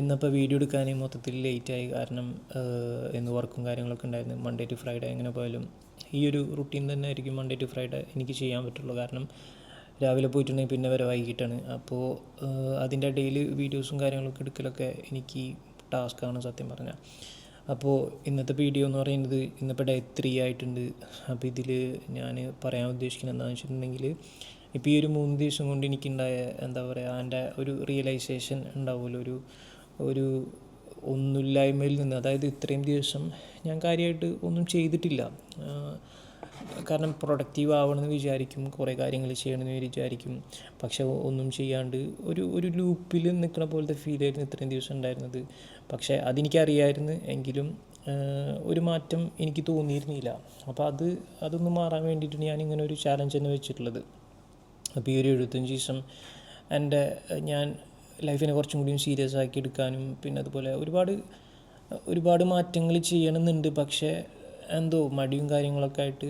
ഇന്നിപ്പോൾ വീഡിയോ എടുക്കാൻ മൊത്തത്തിൽ ലേറ്റായി. കാരണം ഇന്ന് വർക്കും കാര്യങ്ങളൊക്കെ ഉണ്ടായിരുന്നു. മൺഡേ ടു ഫ്രൈഡേ എങ്ങനെ പോയാലും ഈ ഒരു റുട്ടീൻ തന്നെ ആയിരിക്കും മൺഡേ ടു ഫ്രൈഡേ എനിക്ക് ചെയ്യാൻ പറ്റുള്ളൂ. കാരണം രാവിലെ പോയിട്ടുണ്ടെങ്കിൽ പിന്നെ വരെ വൈകിട്ടാണ്. അപ്പോൾ അതിൻ്റെ ഇടയിൽ വീഡിയോസും കാര്യങ്ങളൊക്കെ എടുക്കലൊക്കെ എനിക്ക് ടാസ്ക്കാണ് സത്യം പറഞ്ഞാൽ. അപ്പോൾ ഇന്നത്തെ വീഡിയോ എന്ന് പറയുന്നത് ഇന്നിപ്പോൾ ഡേ 3 ആയിട്ടുണ്ട്. അപ്പോൾ ഇതിൽ ഞാൻ പറയാൻ ഉദ്ദേശിക്കുന്നത് എന്താണെന്ന് വെച്ചിട്ടുണ്ടെങ്കിൽ, ഇപ്പോൾ ഈ ഒരു 3 ദിവസം കൊണ്ട് എനിക്കുണ്ടായ എന്താ പറയുക, എൻ്റെ ഒരു റിയലൈസേഷൻ ഉണ്ടാവുമല്ലോ, ഒരു ഒന്നുമില്ലായ്മയിൽ നിന്ന്. അതായത് ഇത്രയും ദിവസം ഞാൻ കാര്യമായിട്ട് ഒന്നും ചെയ്തിട്ടില്ല. കാരണം പ്രൊഡക്റ്റീവ് ആവണമെന്ന് വിചാരിക്കും, കുറേ കാര്യങ്ങൾ ചെയ്യണമെന്ന് വിചാരിക്കും, പക്ഷെ ഒന്നും ചെയ്യാണ്ട് ഒരു ലൂപ്പിൽ നിൽക്കുന്ന പോലത്തെ ഫീൽ ആയിരുന്നു ഇത്രയും ദിവസം ഉണ്ടായിരുന്നത്. പക്ഷേ അതെനിക്കറിയായിരുന്നു, എങ്കിലും ഒരു മാറ്റം എനിക്ക് തോന്നിയിരുന്നില്ല. അപ്പോൾ അതൊന്ന് മാറാൻ വേണ്ടിയിട്ടാണ് ഞാനിങ്ങനെ ഒരു ചാലഞ്ച് തന്നെ വെച്ചിട്ടുള്ളത്. അപ്പോൾ ഈ ഒരു 75 ദിവസം ഞാൻ ലൈഫിനെ കുറച്ചും കൂടിയും സീരിയസ് ആക്കി എടുക്കാനും, പിന്നെ അതുപോലെ ഒരുപാട് മാറ്റങ്ങൾ ചെയ്യണമെന്നുണ്ട്. പക്ഷേ എന്തോ മടിയും കാര്യങ്ങളൊക്കെ ആയിട്ട്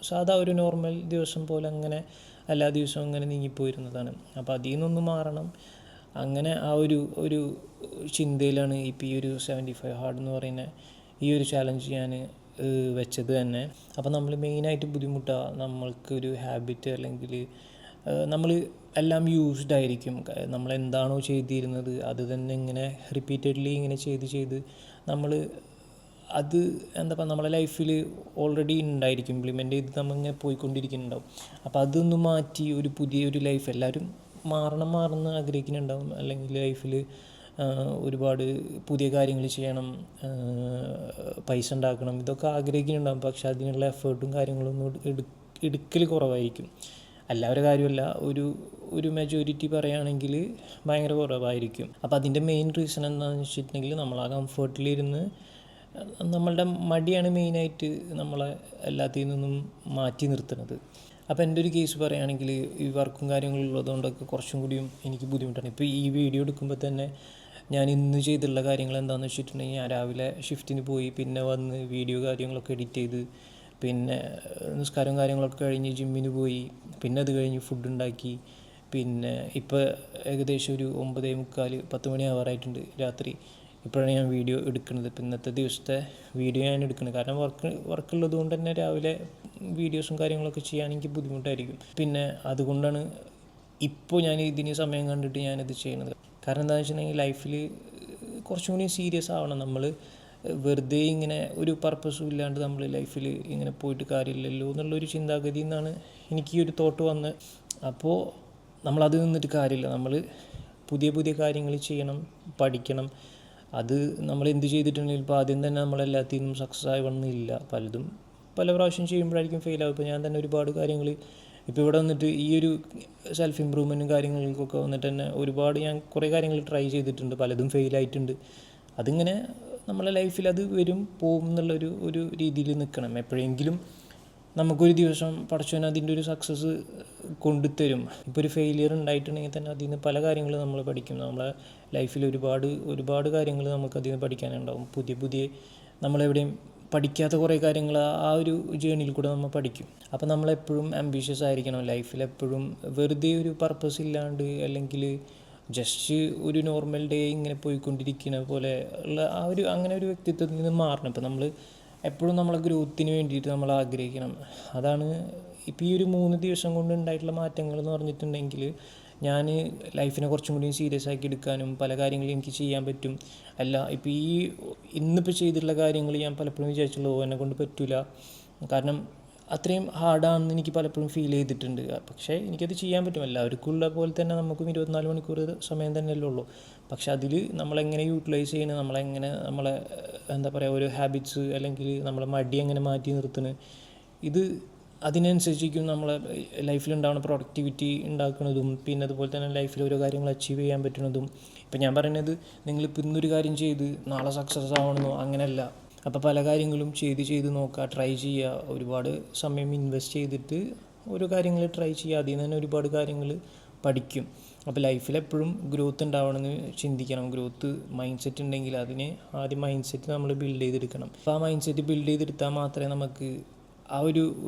സാധാ ഒരു നോർമൽ ദിവസം പോലെ അങ്ങനെ എല്ലാ ദിവസവും അങ്ങനെ നീങ്ങിപ്പോയിരുന്നതാണ്. അപ്പോൾ അതിൽ നിന്നൊന്ന് മാറണം. അങ്ങനെ ആ ഒരു ചിന്തയിലാണ് ഇപ്പോൾ ഈ ഒരു 75 ഹാർഡ് എന്ന് പറയുന്ന ഈ ഒരു ചാലഞ്ച് ഞാൻ വെച്ചത് തന്നെ. അപ്പോൾ നമ്മൾ മെയിനായിട്ട് ബുദ്ധിമുട്ടുക നമ്മൾക്കൊരു ഹാബിറ്റ്, അല്ലെങ്കിൽ നമ്മൾ എല്ലാം യൂസ്ഡ് ആയിരിക്കും. നമ്മളെന്താണോ ചെയ്തിരുന്നത് അത് തന്നെ ഇങ്ങനെ റിപ്പീറ്റഡ്ലി ഇങ്ങനെ ചെയ്ത് നമ്മൾ അത് നമ്മളെ ലൈഫിൽ ഓൾറെഡി ഉണ്ടായിരിക്കും, ഇംപ്ലിമെൻ്റ് ചെയ്ത് നമ്മളിങ്ങനെ പോയിക്കൊണ്ടിരിക്കുന്നുണ്ടാവും. അപ്പോൾ അതൊന്ന് മാറ്റി ഒരു പുതിയൊരു ലൈഫ് എല്ലാവരും മാറണം ആഗ്രഹിക്കുന്നുണ്ടാവും. അല്ലെങ്കിൽ ലൈഫിൽ ഒരുപാട് പുതിയ കാര്യങ്ങൾ ചെയ്യണം, പൈസ ഉണ്ടാക്കണം, ഇതൊക്കെ ആഗ്രഹിക്കുന്നുണ്ടാകും. പക്ഷെ അതിനുള്ള എഫേർട്ടും കാര്യങ്ങളൊന്നും എടുക്കൽ കുറവായിരിക്കും. എല്ലാവരുടെ കാര്യമല്ല, ഒരു മെജോറിറ്റി പറയുകയാണെങ്കിൽ ഭയങ്കര കുറവായിരിക്കും. അപ്പോൾ അതിൻ്റെ മെയിൻ റീസൺ എന്താണെന്ന് വെച്ചിട്ടുണ്ടെങ്കിൽ, നമ്മൾ ആ കംഫർട്ടിലിരുന്ന് നമ്മളുടെ മടിയാണ് മെയിനായിട്ട് നമ്മളെ എല്ലാത്തിൽ നിന്നും മാറ്റി നിർത്തുന്നത്. അപ്പോൾ എൻ്റെ ഒരു കേസ് പറയുകയാണെങ്കിൽ, ഈ വർക്കും കാര്യങ്ങളും ഉള്ളതുകൊണ്ടൊക്കെ കുറച്ചും കൂടിയും എനിക്ക് ബുദ്ധിമുട്ടാണ്. ഇപ്പോൾ ഈ വീഡിയോ എടുക്കുമ്പോൾ തന്നെ ഞാൻ ഇന്ന് ചെയ്തിട്ടുള്ള കാര്യങ്ങൾ എന്താണെന്ന് വെച്ചിട്ടുണ്ടെങ്കിൽ, ഞാൻ രാവിലെ ഷിഫ്റ്റിന് പോയി, പിന്നെ വന്ന് വീഡിയോ കാര്യങ്ങളൊക്കെ എഡിറ്റ് ചെയ്ത്, പിന്നെ നിസ്കാരവും കാര്യങ്ങളൊക്കെ കഴിഞ്ഞ് ജിമ്മിന് പോയി, പിന്നെ അത് കഴിഞ്ഞ് ഫുഡ് ഉണ്ടാക്കി, പിന്നെ ഇപ്പോൾ ഏകദേശം ഒരു 9:45 10 മണി ആവാറായിട്ടുണ്ട് രാത്രി. ഇപ്പോഴാണ് ഞാൻ വീഡിയോ എടുക്കുന്നത്. ഇപ്പോൾ ഇന്നത്തെ ദിവസത്തെ വീഡിയോ ഞാൻ എടുക്കുന്നത്. കാരണം വർക്കുള്ളത് കൊണ്ട് തന്നെ രാവിലെ വീഡിയോസും കാര്യങ്ങളൊക്കെ ചെയ്യാൻ എനിക്ക് ബുദ്ധിമുട്ടായിരിക്കും. പിന്നെ അതുകൊണ്ടാണ് ഇപ്പോൾ ഞാൻ ഇതിന് സമയം കണ്ടിട്ട് ഞാനിത് ചെയ്യുന്നത്. കാരണം എന്താണെന്ന് വെച്ചിട്ടുണ്ടെങ്കിൽ, ലൈഫിൽ കുറച്ചും കൂടി സീരിയസ് ആവണം. നമ്മൾ വെറുതെ ഇങ്ങനെ ഒരു പർപ്പസും ഇല്ലാണ്ട് നമ്മൾ ലൈഫിൽ ഇങ്ങനെ പോയിട്ട് കാര്യമില്ലല്ലോ എന്നുള്ളൊരു ചിന്താഗതിയിൽ നിന്നാണ് എനിക്ക് ഈ ഒരു തോട്ട് വന്നത്. അപ്പോൾ നമ്മളത് നിന്നിട്ട് കാര്യമില്ല. നമ്മൾ പുതിയ കാര്യങ്ങൾ ചെയ്യണം, പഠിക്കണം. അത് നമ്മൾ എന്ത് ചെയ്തിട്ടുണ്ടെങ്കിൽ ഇപ്പോൾ ആദ്യം തന്നെ നമ്മളെല്ലാത്തിനും സക്സസ് ആവണമെന്നില്ല. പലതും പല പ്രാവശ്യം ചെയ്യുമ്പോഴായിരിക്കും ഫെയിലാവും. ഇപ്പോൾ ഞാൻ തന്നെ ഒരുപാട് കാര്യങ്ങൾ ഇപ്പോൾ ഇവിടെ വന്നിട്ട് ഈ ഒരു സെൽഫ് ഇമ്പ്രൂവ്മെൻറ്റും കാര്യങ്ങൾക്കൊക്കെ വന്നിട്ട് തന്നെ ഞാൻ കുറേ കാര്യങ്ങൾ ട്രൈ ചെയ്തിട്ടുണ്ട്, പലതും ഫെയിലായിട്ടുണ്ട്. അതിങ്ങനെ നമ്മളെ ലൈഫിൽ അത് പോവും എന്നുള്ളൊരു രീതിയിൽ നിൽക്കണം. എപ്പോഴെങ്കിലും നമുക്കൊരു ദിവസം പടച്ചവൻ അതിൻ്റെ ഒരു സക്സസ് കൊണ്ടുതരും. ഇപ്പോൾ ഒരു ഫെയിലിയർ ഉണ്ടായിട്ടുണ്ടെങ്കിൽ തന്നെ അതിൽ നിന്ന് പല കാര്യങ്ങളും നമ്മൾ പഠിക്കും. നമ്മളെ ലൈഫിൽ ഒരുപാട് കാര്യങ്ങൾ നമുക്ക് അതിൽ നിന്ന് പഠിക്കാനുണ്ടാവും. പുതിയ നമ്മളെവിടെയും പഠിക്കാത്ത കുറേ കാര്യങ്ങൾ ആ ഒരു ജേണിയിൽ കൂടെ നമ്മൾ പഠിക്കും. അപ്പോൾ നമ്മളെപ്പോഴും ആംബിഷ്യസ് ആയിരിക്കണം ലൈഫിൽ. എപ്പോഴും വെറുതെ ഒരു പർപ്പസ് ഇല്ലാണ്ട്, അല്ലെങ്കിൽ ജസ്റ്റ് ഒരു നോർമൽ ഡേ ഇങ്ങനെ പോയിക്കൊണ്ടിരിക്കുന്ന പോലെ ഉള്ള അങ്ങനെ ഒരു വ്യക്തിത്വത്തിൽ നിന്ന് മാറണം. ഇപ്പോൾ നമ്മൾ എപ്പോഴും നമ്മളെ ഗ്രോത്തിന് വേണ്ടിയിട്ട് നമ്മൾ ആഗ്രഹിക്കണം. അതാണ് ഇപ്പോൾ ഈ ഒരു 3 ദിവസം കൊണ്ട് ഉണ്ടായിട്ടുള്ള മാറ്റങ്ങൾ എന്ന് പറഞ്ഞിട്ടുണ്ടെങ്കിൽ, ഞാൻ ലൈഫിനെ കുറച്ചും കൂടി സീരിയസ് ആക്കി എടുക്കാനും പല കാര്യങ്ങളും എനിക്ക് ചെയ്യാൻ പറ്റും. ഇപ്പോൾ ഇന്നിപ്പോൾ ചെയ്തിട്ടുള്ള കാര്യങ്ങൾ ഞാൻ പലപ്പോഴും വിചാരിച്ചുള്ളൂ എന്നെ കൊണ്ട് പറ്റില്ല, കാരണം അത്രയും ഹാർഡാണെന്ന് എനിക്ക് പലപ്പോഴും ഫീൽ ചെയ്തിട്ടുണ്ട്. പക്ഷേ എനിക്കത് ചെയ്യാൻ പറ്റും. എല്ലാവർക്കും ഉള്ള പോലെ തന്നെ നമുക്കും 24 മണിക്കൂർ സമയം തന്നെയല്ലേ ഉള്ളൂ. പക്ഷെ അതിൽ നമ്മളെങ്ങനെ യൂട്ടിലൈസ് ചെയ്യണം, നമ്മളെ ഒരു ഹാബിറ്റ്സ്, അല്ലെങ്കിൽ നമ്മളെ മടി എങ്ങനെ മാറ്റി നിർത്തുന്നത്, അതിനനുസരിച്ചിരിക്കും നമ്മളെ ലൈഫിലുണ്ടാവുന്ന പ്രൊഡക്ടിവിറ്റി ഉണ്ടാക്കുന്നതും, പിന്നെ അതുപോലെ തന്നെ ലൈഫിൽ ഓരോ കാര്യങ്ങൾ അച്ചീവ് ചെയ്യാൻ പറ്റുന്നതും. ഇപ്പം ഞാൻ പറയുന്നത്, നിങ്ങളിപ്പോൾ ഇന്നൊരു കാര്യം ചെയ്ത് നാളെ സക്സസ് ആവണമെന്നോ അങ്ങനെയല്ല. അപ്പോൾ പല കാര്യങ്ങളും ചെയ്ത് നോക്കുക, ട്രൈ ചെയ്യുക, ഒരുപാട് സമയം ഇൻവെസ്റ്റ് ചെയ്തിട്ട് ഓരോ കാര്യങ്ങൾ ട്രൈ ചെയ്യുക. അതിൽ നിന്ന് തന്നെ ഒരുപാട് കാര്യങ്ങൾ പഠിക്കും. അപ്പോൾ ലൈഫിൽ എപ്പോഴും ഗ്രോത്ത് ഉണ്ടാവണമെന്ന് ചിന്തിക്കണം. ഗ്രോത്ത് മൈൻഡ് സെറ്റ് ഉണ്ടെങ്കിൽ അതിന് ആദ്യം മൈൻഡ് സെറ്റ് നമ്മൾ ബിൽഡ് ചെയ്തെടുക്കണം. അപ്പോൾ ആ മൈൻഡ് സെറ്റ് ബിൽഡ് ചെയ്തെടുത്താൽ മാത്രമേ നമുക്ക് ആ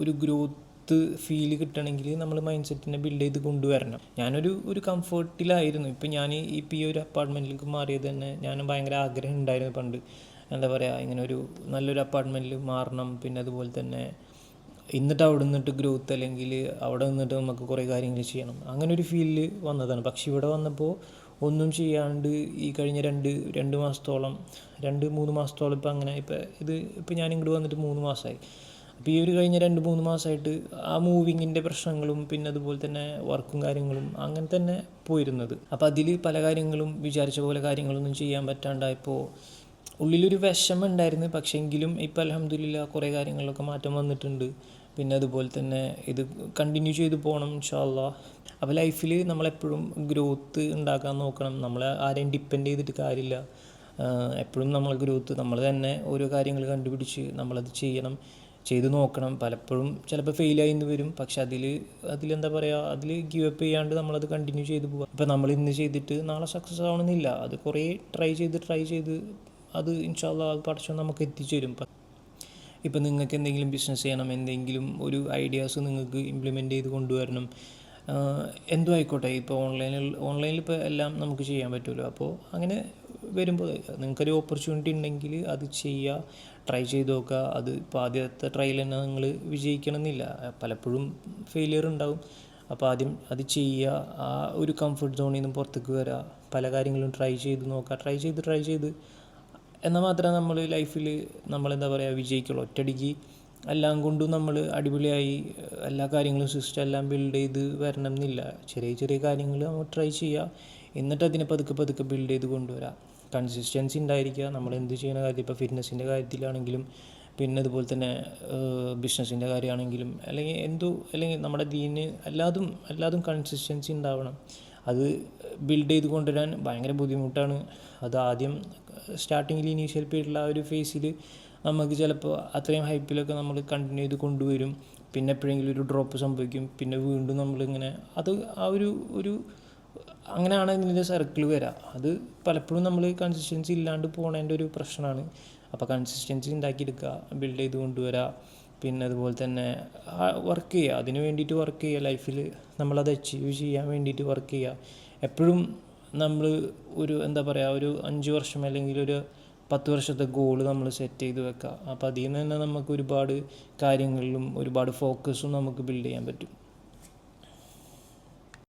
ഒരു ഗ്രോത്ത് ഗ്രോത്ത് ഫീൽ കിട്ടണമെങ്കിൽ നമ്മൾ മൈൻഡ് സെറ്റിനെ ബിൽഡ് ചെയ്ത് കൊണ്ടുവരണം. ഞാനൊരു കംഫർട്ടിലായിരുന്നു. ഇപ്പം ഞാൻ ഈ ഒരു അപ്പാർട്ട്മെൻറ്റിലേക്ക് മാറിയത് തന്നെ ഞാൻ ഭയങ്കര ആഗ്രഹം ഉണ്ടായിരുന്നു പണ്ട്. എന്താ പറയുക, ഇങ്ങനെ ഒരു നല്ലൊരു അപ്പാർട്ട്മെൻറ്റിൽ മാറണം. പിന്നെ അതുപോലെ തന്നെ എന്നിട്ട് അവിടെ നിന്നിട്ട് ഗ്രോത്ത്, അല്ലെങ്കിൽ അവിടെ നിന്നിട്ട് നമുക്ക് കുറേ കാര്യങ്ങൾ ചെയ്യണം, അങ്ങനെ ഒരു ഫീലിൽ വന്നതാണ്. പക്ഷെ ഇവിടെ വന്നപ്പോൾ ഒന്നും ചെയ്യാണ്ട് ഈ കഴിഞ്ഞ രണ്ട് മാസത്തോളം 2-3 മാസത്തോളം ഇപ്പം അങ്ങനെ ഇപ്പം ഞാൻ ഇങ്ങോട്ട് വന്നിട്ട് 3 മാസമായി. അപ്പോൾ ഈ ഒരു കഴിഞ്ഞ 2-3 മാസമായിട്ട് ആ മൂവിങ്ങിൻ്റെ പ്രശ്നങ്ങളും പിന്നെ അതുപോലെ തന്നെ വർക്കും കാര്യങ്ങളും അങ്ങനെ തന്നെ പോയിരുന്നത്. അപ്പോൾ അതിൽ പല കാര്യങ്ങളും വിചാരിച്ച പോലെ കാര്യങ്ങളൊന്നും ചെയ്യാൻ പറ്റാണ്ടായപ്പോൾ ഉള്ളിലൊരു വിഷമം ഉണ്ടായിരുന്നു. പക്ഷേ എങ്കിലും ഇപ്പോൾ അൽഹംദുലില്ലാ കുറേ കാര്യങ്ങളിലൊക്കെ മാറ്റം വന്നിട്ടുണ്ട്. പിന്നെ അതുപോലെ തന്നെ ഇത് കണ്ടിന്യൂ ചെയ്ത് പോകണം ഇൻഷാ അല്ലാഹ്. അപ്പോൾ ലൈഫിൽ നമ്മളെപ്പോഴും ഗ്രോത്ത് ഉണ്ടാക്കാൻ നോക്കണം. നമ്മൾ ആരെയും ഡിപ്പെൻഡ് ചെയ്തിട്ട് കാര്യമില്ല. എപ്പോഴും നമ്മൾ ഗ്രോത്ത് നമ്മൾ തന്നെ ഓരോ കാര്യങ്ങൾ കണ്ടുപിടിച്ച് നമ്മളത് ചെയ്ത് നോക്കണം. പലപ്പോഴും ചിലപ്പോൾ ഫെയിലായി എന്ന് വരും. പക്ഷെ അതിലെന്താ പറയുക, അതിൽ ഗിവ് അപ്പ് ചെയ്യാണ്ട് നമ്മളത് കണ്ടിന്യൂ ചെയ്ത് പോകാം. ഇപ്പോൾ നമ്മൾ ഇന്ന് ചെയ്തിട്ട് നാളെ സക്സസ് ആവണമെന്നില്ല. അത് കുറേ ട്രൈ ചെയ്ത് അത് ഇൻഷാ അല്ലാഹ് അത് പടച്ചോൻ നമുക്ക് എത്തിച്ചേരും. ഇപ്പം നിങ്ങൾക്ക് എന്തെങ്കിലും ബിസിനസ് ചെയ്യണം, എന്തെങ്കിലും ഒരു ഐഡിയാസ് നിങ്ങൾക്ക് ഇംപ്ലിമെൻ്റ് ചെയ്ത് കൊണ്ടുവരണം, എന്തും ആയിക്കോട്ടെ. ഇപ്പോൾ ഓൺലൈനിൽ ഇപ്പോൾ എല്ലാം നമുക്ക് ചെയ്യാൻ പറ്റുമല്ലോ. അപ്പോൾ അങ്ങനെ വരുമ്പോൾ നിങ്ങൾക്കൊരു ഓപ്പർച്യൂണിറ്റി ഉണ്ടെങ്കിൽ അത് ചെയ്യുക, ട്രൈ ചെയ്ത് നോക്കുക. അത് ഇപ്പോൾ ആദ്യത്തെ ട്രയൽ തന്നെ നിങ്ങൾ വിജയിക്കണമെന്നില്ല, പലപ്പോഴും ഫെയിലിയർ ഉണ്ടാവും. അപ്പോൾ ആദ്യം അത് ചെയ്യുക, ആ ഒരു കംഫർട്ട് സോണിൽ നിന്നും പുറത്തേക്ക് വരിക, പല കാര്യങ്ങളും ട്രൈ ചെയ്ത് നോക്കുക. ട്രൈ ചെയ്ത് എന്നാൽ മാത്രമേ നമ്മൾ ലൈഫിൽ നമ്മളെന്താ പറയുക വിജയിക്കുള്ളൂ. ഒറ്റയടിക്ക് എല്ലാം കൊണ്ടും നമ്മൾ അടിപൊളിയായി എല്ലാ കാര്യങ്ങളും സിസ്റ്റം എല്ലാം ബിൽഡ് ചെയ്ത് വരണം എന്നില്ല. ചെറിയ കാര്യങ്ങൾ നമ്മൾ ട്രൈ ചെയ്യുക, എന്നിട്ട് അതിനെ പതുക്കെ ബിൽഡ് ചെയ്ത് കൊണ്ടുവരിക. കൺസിസ്റ്റൻസി ഉണ്ടായിരിക്കുക. നമ്മൾ എന്ത് ചെയ്യുന്ന കാര്യം, ഇപ്പോൾ ഫിറ്റ്നസിൻ്റെ കാര്യത്തിലാണെങ്കിലും പിന്നെ അതുപോലെ തന്നെ ബിസിനസ്സിൻ്റെ കാര്യമാണെങ്കിലും അല്ലെങ്കിൽ നമ്മുടെ ദീന് എല്ലാതും കൺസിസ്റ്റൻസി ഉണ്ടാവണം. അത് ബിൽഡ് ചെയ്ത് കൊണ്ടുവരാൻ ഭയങ്കര ബുദ്ധിമുട്ടാണ്. അത് ആദ്യം സ്റ്റാർട്ടിങ്ങിൽ ഇനീഷ്യൽ പീരീഡിൽ ആ ഒരു ഫേസിൽ നമുക്ക് ചിലപ്പോൾ അത്രയും ഹൈപ്പിലൊക്കെ നമ്മൾ കണ്ടിന്യൂ ചെയ്ത് കൊണ്ടുവരും. പിന്നെ എപ്പോഴെങ്കിലും ഒരു ഡ്രോപ്പ് സംഭവിക്കും. പിന്നെ വീണ്ടും നമ്മളിങ്ങനെ അത് ആ ഒരു അങ്ങനെയാണ് ഇതിൻ്റെ സർക്കിൾ വരിക. അത് പലപ്പോഴും നമ്മൾ കൺസിസ്റ്റൻസി ഇല്ലാണ്ട് പോകണതിൻ്റെ ഒരു പ്രശ്നമാണ്. അപ്പോൾ കൺസിസ്റ്റൻസി ഉണ്ടാക്കിയെടുക്കുക, ബിൽഡ് ചെയ്ത് കൊണ്ടുവരിക. പിന്നെ അതുപോലെ തന്നെ വർക്ക് ചെയ്യുക, അതിന് വേണ്ടിയിട്ട് വർക്ക് ചെയ്യുക. ലൈഫിൽ നമ്മളത് അച്ചീവ് ചെയ്യാൻ വേണ്ടിയിട്ട് വർക്ക് ചെയ്യുക. എപ്പോഴും നമ്മൾ ഒരു 5 വർഷം അല്ലെങ്കിൽ ഒരു 10 വർഷത്തെ ഗോൾ നമ്മൾ സെറ്റ് ചെയ്ത് വെക്കുക. അപ്പോൾ അതിൽ നിന്ന് തന്നെ നമുക്ക് ഒരുപാട് കാര്യങ്ങളിലും ഒരുപാട് ഫോക്കസും നമുക്ക് ബിൽഡ് ചെയ്യാൻ പറ്റും.